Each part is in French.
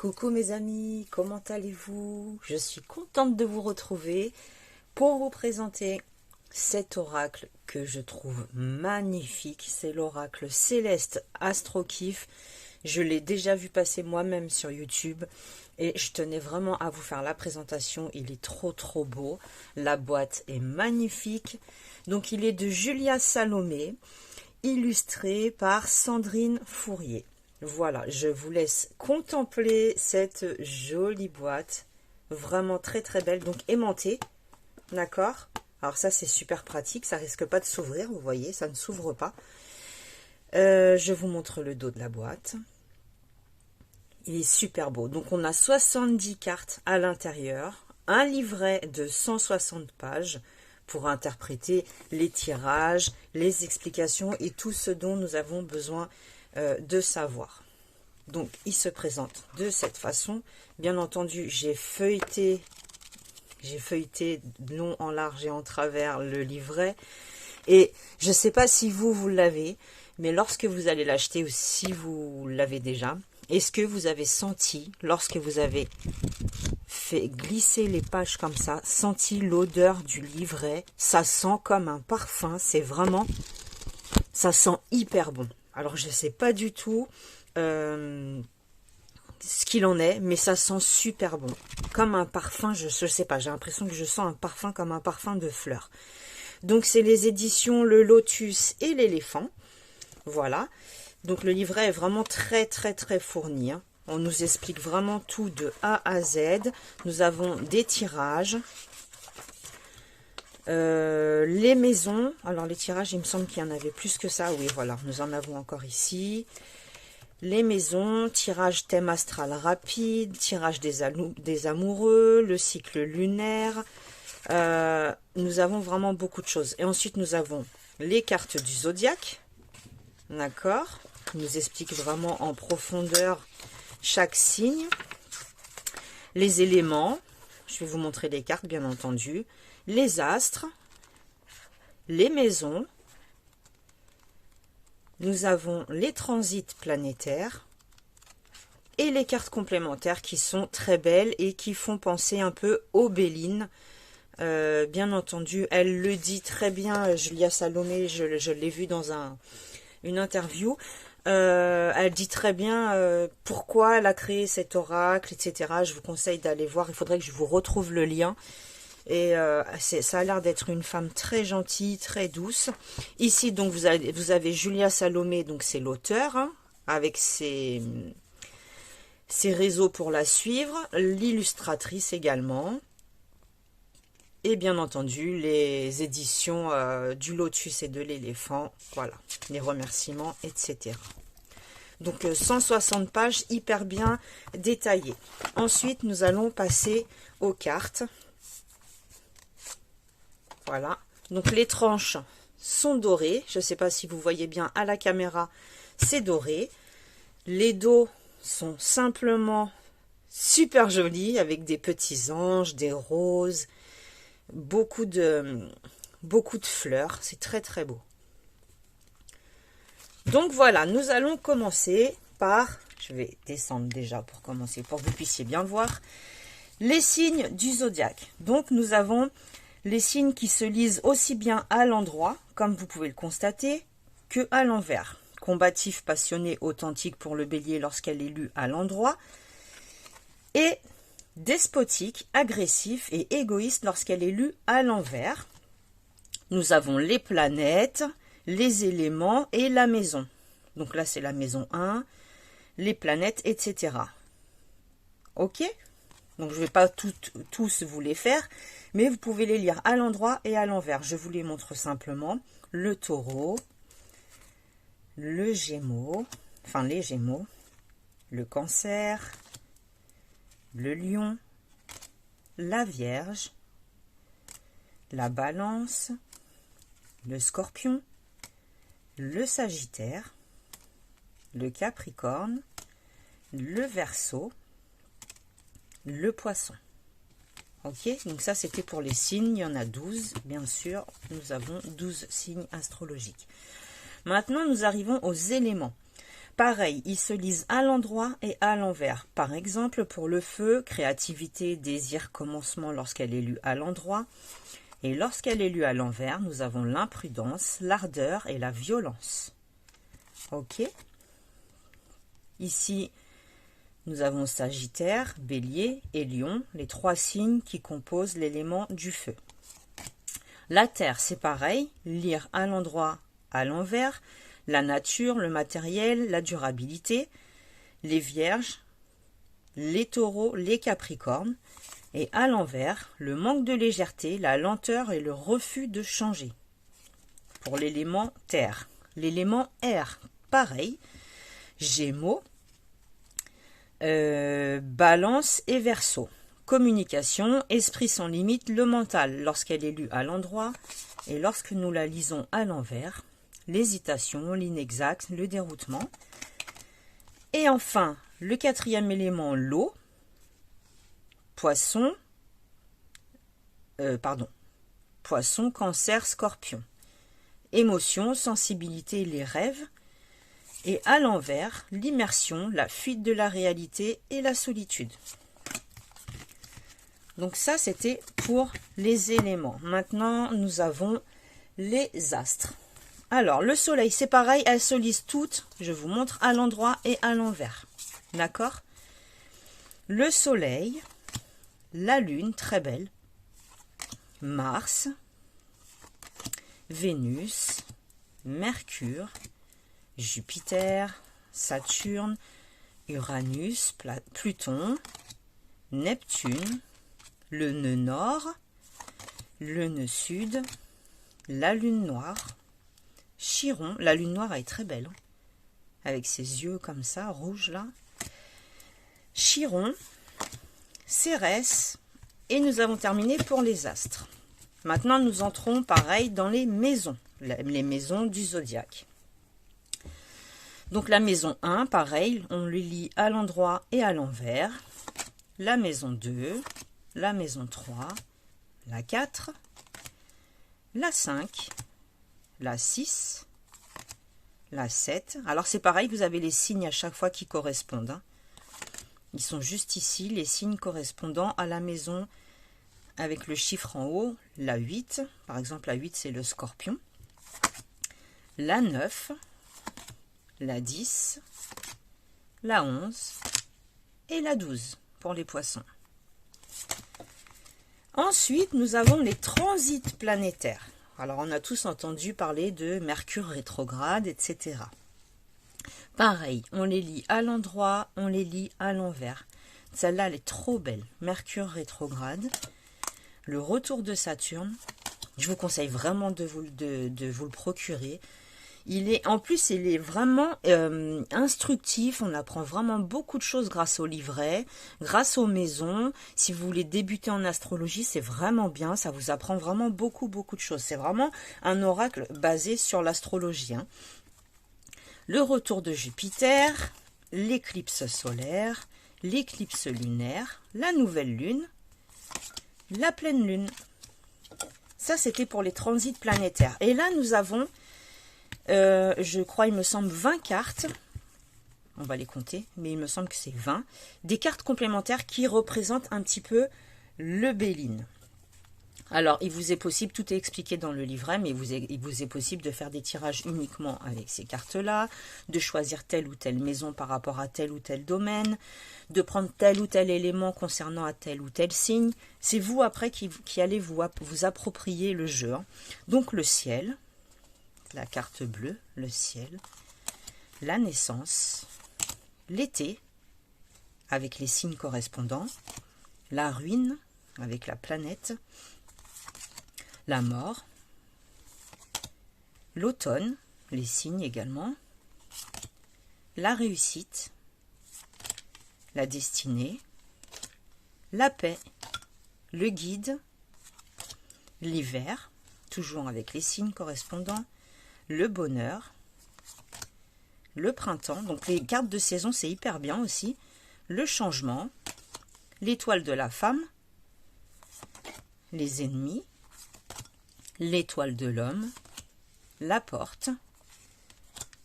Coucou mes amis, comment allez-vous? Je suis contente de vous retrouver pour vous présenter cet oracle que je trouve magnifique. C'est l'oracle Céleste Astro-Kiff. Je l'ai déjà vu passer moi-même sur YouTube et je tenais vraiment à vous faire la présentation. Il est trop beau. La boîte est magnifique. Donc il est de Julia Salomé, illustré par Sandrine Fourier. Voilà, je vous laisse contempler cette jolie boîte, vraiment très belle, donc aimantée, d'accord? Alors ça c'est super pratique, ça risque pas de s'ouvrir, vous voyez, ça ne s'ouvre pas. Je vous montre le dos de la boîte. Il est super beau, donc on a 70 cartes à l'intérieur, un livret de 160 pages pour interpréter les tirages, les explications et tout ce dont nous avons besoin de savoir. Donc il se présente de cette façon. Bien entendu, j'ai feuilleté long en large et en travers le livret, et je ne sais pas si vous l'avez, mais lorsque vous allez l'acheter ou si vous l'avez déjà, est-ce que vous avez senti, lorsque vous avez fait glisser les pages comme ça, senti l'odeur du livret? Ça sent comme un parfum, c'est vraiment, ça sent hyper bon. Alors je sais pas du tout ce qu'il en est, mais ça sent super bon. Comme un parfum, je sais pas, j'ai l'impression que je sens un parfum comme un parfum de fleurs. Donc c'est les éditions Le Lotus et l'Éléphant. Voilà. Donc le livret est vraiment très fourni, hein. On nous explique vraiment tout de A à Z. Nous avons des tirages. Les maisons, alors les tirages, il me semble qu'il y en avait plus que ça. Oui, voilà, nous en avons encore ici. Les maisons, tirage thème astral rapide, tirage des amoureux, le cycle lunaire. Nous avons vraiment beaucoup de choses. Et ensuite, nous avons les cartes du zodiaque. D'accord, qui nous explique vraiment en profondeur chaque signe. Les éléments, je vais vous montrer les cartes, bien entendu. Les astres, les maisons, nous avons les transits planétaires et les cartes complémentaires qui sont très belles et qui font penser un peu aux Bélines. Bien entendu, elle le dit très bien, Julia Salomé, je l'ai vu dans une interview. Elle dit très bien pourquoi elle a créé cet oracle, etc. Je vous conseille d'aller voir, il faudrait que je vous retrouve le lien. Et ça a l'air d'être une femme très gentille, très douce. Ici, donc, vous avez Julia Salomé, donc c'est l'auteur, hein, avec ses réseaux pour la suivre, l'illustratrice également, et bien entendu, les éditions du Lotus et de l'Éléphant, voilà, les remerciements, etc. Donc 160 pages, hyper bien détaillées. Ensuite, nous allons passer aux cartes. Voilà, donc les tranches sont dorées. Je ne sais pas si vous voyez bien à la caméra, c'est doré. Les dos sont simplement super jolis avec des petits anges, des roses, beaucoup de fleurs. C'est très beau. Donc voilà, nous allons commencer par, je vais descendre déjà pour commencer, pour que vous puissiez bien voir, les signes du zodiaque. Donc nous avons les signes qui se lisent aussi bien à l'endroit, comme vous pouvez le constater, que à l'envers. Combatif, passionné, authentique pour le bélier lorsqu'elle est lue à l'endroit. Et despotique, agressif et égoïste lorsqu'elle est lue à l'envers. Nous avons les planètes, les éléments et la maison. Donc là, c'est la maison 1, les planètes, etc. Ok ? Donc je ne vais pas tous vous les faire, mais vous pouvez les lire à l'endroit et à l'envers. Je vous les montre simplement. Le taureau, le gémeau, enfin les gémeaux, le cancer, le lion, la vierge, la balance, le scorpion, le sagittaire, le capricorne, le verseau, le poisson. Ok, donc ça c'était pour les signes, il y en a 12, bien sûr, nous avons 12 signes astrologiques. Maintenant nous arrivons aux éléments. Pareil, ils se lisent à l'endroit et à l'envers. Par exemple, pour le feu, créativité, désir, commencement lorsqu'elle est lue à l'endroit. Et lorsqu'elle est lue à l'envers, nous avons l'imprudence, l'ardeur et la violence. Ok. Ici, nous avons Sagittaire, Bélier et Lion, les 3 signes qui composent l'élément du feu. La Terre, c'est pareil, lire à l'endroit, à l'envers, la nature, le matériel, la durabilité, les Vierges, les Taureaux, les Capricornes, et à l'envers, le manque de légèreté, la lenteur et le refus de changer. Pour l'élément Terre. L'élément Air, pareil, Gémeaux, Balance et Verseau. Communication, esprit sans limite, le mental lorsqu'elle est lue à l'endroit et lorsque nous la lisons à l'envers, l'hésitation, l'inexact, le déroutement. Et enfin, le 4e élément, l'eau, Poisson, Cancer, Scorpion. Émotion, sensibilité, les rêves. Et à l'envers, l'immersion, la fuite de la réalité et la solitude. Donc ça, c'était pour les éléments. Maintenant, nous avons les astres. Alors, le soleil, c'est pareil, elles se lisent toutes. Je vous montre à l'endroit et à l'envers. D'accord? Le soleil, la lune, très belle. Mars, Vénus, Mercure, Jupiter, Saturne, Uranus, Pluton, Neptune, le nœud nord, le nœud sud, la lune noire, Chiron. La lune noire elle est très belle, hein, avec ses yeux comme ça, rouges là. Chiron, Cérès, et nous avons terminé pour les astres. Maintenant, nous entrons pareil dans les maisons du zodiaque. Donc la maison 1, pareil, on le lit à l'endroit et à l'envers. La maison 2, la maison 3, la 4, la 5, la 6, la 7. Alors c'est pareil, vous avez les signes à chaque fois qui correspondent, hein. Ils sont juste ici, les signes correspondant à la maison avec le chiffre en haut, la 8. Par exemple, la 8, c'est le Scorpion. La 9, la 10, la 11 et la 12 pour les poissons. Ensuite, nous avons les transits planétaires. Alors, on a tous entendu parler de Mercure rétrograde, etc. Pareil, on les lit à l'endroit, on les lit à l'envers. Celle-là, elle est trop belle. Mercure rétrograde. Le retour de Saturne. Je vous conseille vraiment de vous le procurer. En plus, il est vraiment instructif. On apprend vraiment beaucoup de choses grâce au livret, grâce aux maisons. Si vous voulez débuter en astrologie, c'est vraiment bien. Ça vous apprend vraiment beaucoup de choses. C'est vraiment un oracle basé sur l'astrologie, hein. Le retour de Jupiter, l'éclipse solaire, l'éclipse lunaire, la nouvelle lune, la pleine lune. Ça, c'était pour les transits planétaires. Et là, nous avons, je crois, il me semble, 20 cartes. On va les compter, mais il me semble que c'est 20. Des cartes complémentaires qui représentent un petit peu le Béline. Alors, il vous est possible, tout est expliqué dans le livret, mais il vous est possible de faire des tirages uniquement avec ces cartes-là, de choisir telle ou telle maison par rapport à tel ou tel domaine, de prendre tel ou tel élément concernant à tel ou tel signe. C'est vous, après, qui allez vous approprier le jeu, hein. Donc, le ciel, la carte bleue, le ciel, la naissance, l'été, avec les signes correspondants, la ruine, avec la planète, la mort, l'automne, les signes également, la réussite, la destinée, la paix, le guide, l'hiver, toujours avec les signes correspondants, le bonheur, le printemps, donc les cartes de saison c'est hyper bien aussi, le changement, l'étoile de la femme, les ennemis, l'étoile de l'homme, la porte,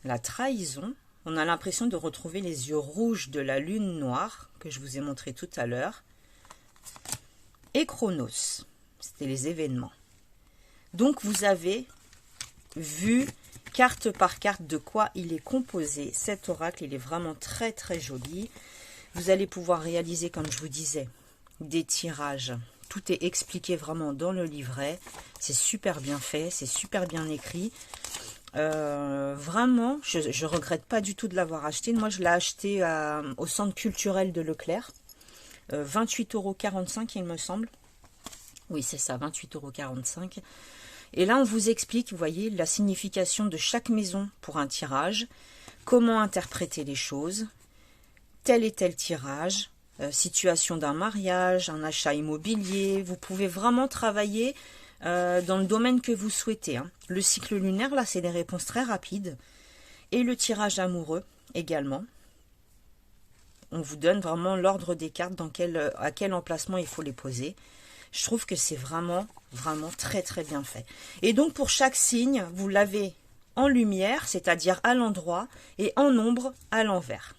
la trahison, On a l'impression de retrouver les yeux rouges de la lune noire, que je vous ai montré tout à l'heure. Et Chronos, c'était les événements. Donc vous avez vu carte par carte de quoi il est composé. Cet oracle, il est vraiment très très joli. Vous allez pouvoir réaliser, comme je vous disais, des tirages. Tout est expliqué vraiment dans le livret. C'est super bien fait, c'est super bien écrit. Vraiment, je regrette pas du tout de l'avoir acheté. Moi, je l'ai acheté au centre culturel de Leclerc. 28,45 €, il me semble. Oui, c'est ça, 28,45 €. Et là, on vous explique, vous voyez, la signification de chaque maison pour un tirage. Comment interpréter les choses. Tel et tel tirage. Situation d'un mariage, un achat immobilier. Vous pouvez vraiment travailler dans le domaine que vous souhaitez. Hein. Le cycle lunaire, là, c'est des réponses très rapides. Et le tirage amoureux également. On vous donne vraiment l'ordre des cartes, à quel emplacement il faut les poser. Je trouve que c'est vraiment, vraiment très, très bien fait. Et donc, pour chaque signe, vous l'avez en lumière, c'est-à-dire à l'endroit, et en ombre à l'envers.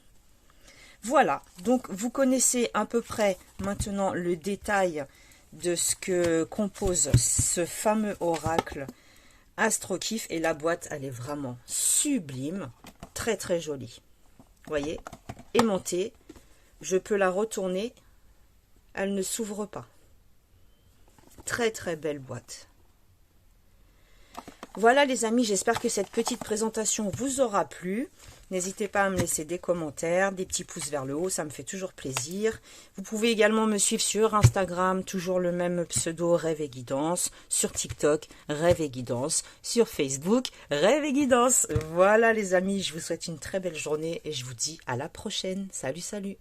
Voilà, donc vous connaissez à peu près maintenant le détail de ce que compose ce fameux oracle Astro-Kiff. Et la boîte, elle est vraiment sublime, très très jolie. Vous voyez, aimantée, je peux la retourner, elle ne s'ouvre pas. Très très belle boîte. Voilà les amis, j'espère que cette petite présentation vous aura plu. N'hésitez pas à me laisser des commentaires, des petits pouces vers le haut, ça me fait toujours plaisir. Vous pouvez également me suivre sur Instagram, toujours le même pseudo Rêve et Guidance, sur TikTok, Rêve et Guidance, sur Facebook, Rêve et Guidance. Voilà les amis, je vous souhaite une très belle journée et je vous dis à la prochaine. Salut, salut!